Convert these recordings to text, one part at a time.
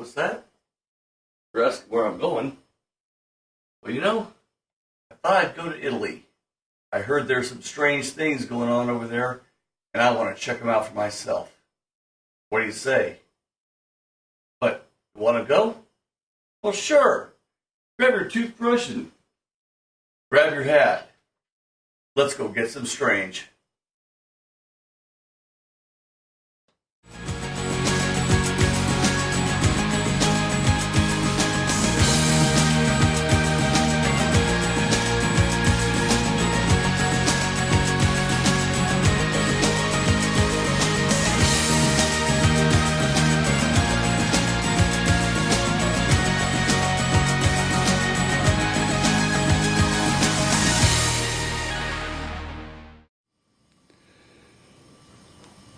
What's that? You're asking where I'm going? Well, I thought I'd go to Italy. I heard there's some strange things going on over there, and I want to check them out for myself. What do you say? But, you want to go? Well, sure. Grab your toothbrush and grab your hat. Let's go get some strange.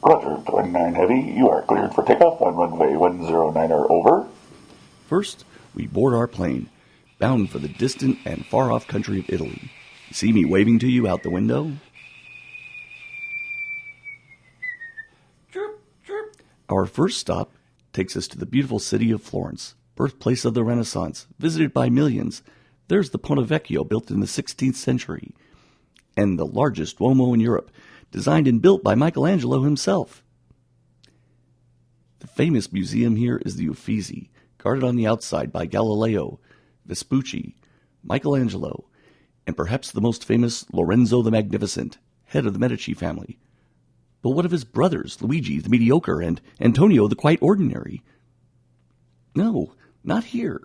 Roger, 29 Heavy, you are cleared for takeoff on runway 109er, over. First, we board our plane, bound for the distant and far-off country of Italy. You see me waving to you out the window? Chirp, chirp. Our first stop takes us to the beautiful city of Florence, birthplace of the Renaissance, visited by millions. There's the Ponte Vecchio, built in the 16th century, and the largest Duomo in Europe, designed and built by Michelangelo himself. The famous museum here is the Uffizi, guarded on the outside by Galileo, Vespucci, Michelangelo, and perhaps the most famous Lorenzo the Magnificent, head of the Medici family. But what of his brothers, Luigi the Mediocre and Antonio the Quite Ordinary? No, not here.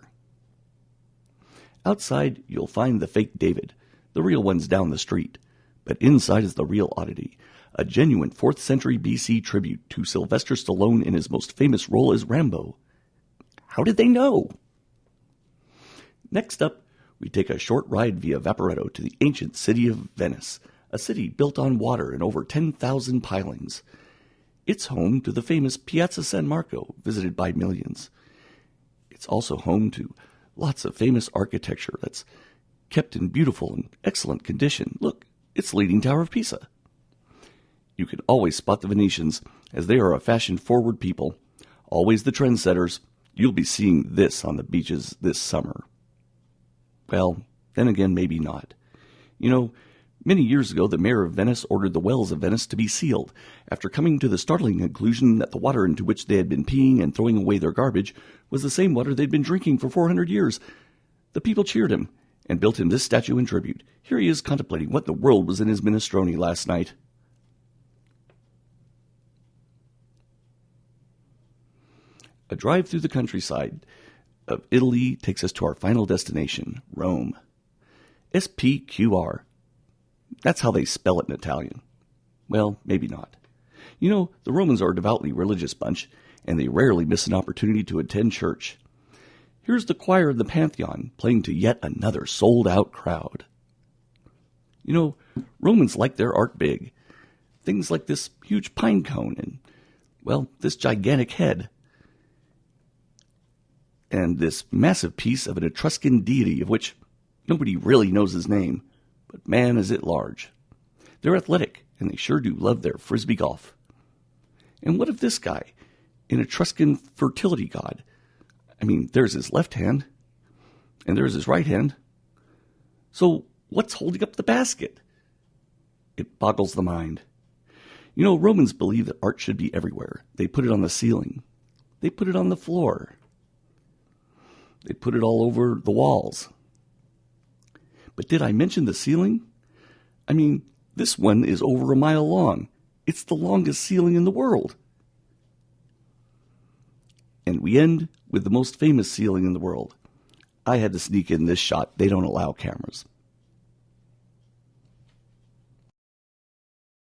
Outside, you'll find the fake David. The real one's down the street. But inside is the real oddity, a genuine 4th century BC tribute to Sylvester Stallone in his most famous role as Rambo. How did they know? Next up, we take a short ride via Vaporetto to the ancient city of Venice, a city built on water and over 10,000 pilings. It's home to the famous Piazza San Marco, visited by millions. It's also home to lots of famous architecture that's kept in beautiful and excellent condition. Look, it's the Leaning Tower of Pisa. You can always spot the Venetians, as they are a fashion-forward people, always the trendsetters. You'll be seeing this on the beaches this summer. Well, then again, maybe not. Many years ago, the mayor of Venice ordered the wells of Venice to be sealed, after coming to the startling conclusion that the water into which they had been peeing and throwing away their garbage was the same water they'd been drinking for 400 years. The people cheered him and built him this statue in tribute. Here he is contemplating what in the world was in his minestrone last night. A drive through the countryside of Italy takes us to our final destination, Rome. SPQR. That's how they spell it in Italian. Well, maybe not. The Romans are a devoutly religious bunch, and they rarely miss an opportunity to attend church. Here's the choir of the Pantheon playing to yet another sold-out crowd. Romans like their art big. Things like this huge pine cone and, this gigantic head. And this massive piece of an Etruscan deity of which nobody really knows his name, but man is it large. They're athletic, and they sure do love their frisbee golf. And what of this guy, an Etruscan fertility god? There's his left hand, and there's his right hand. So what's holding up the basket? It boggles the mind. Romans believe that art should be everywhere. They put it on the ceiling. They put it on the floor. They put it all over the walls. But did I mention the ceiling? This one is over a mile long. It's the longest ceiling in the world. And we end with the most famous ceiling in the world. I had to sneak in this shot. They don't allow cameras.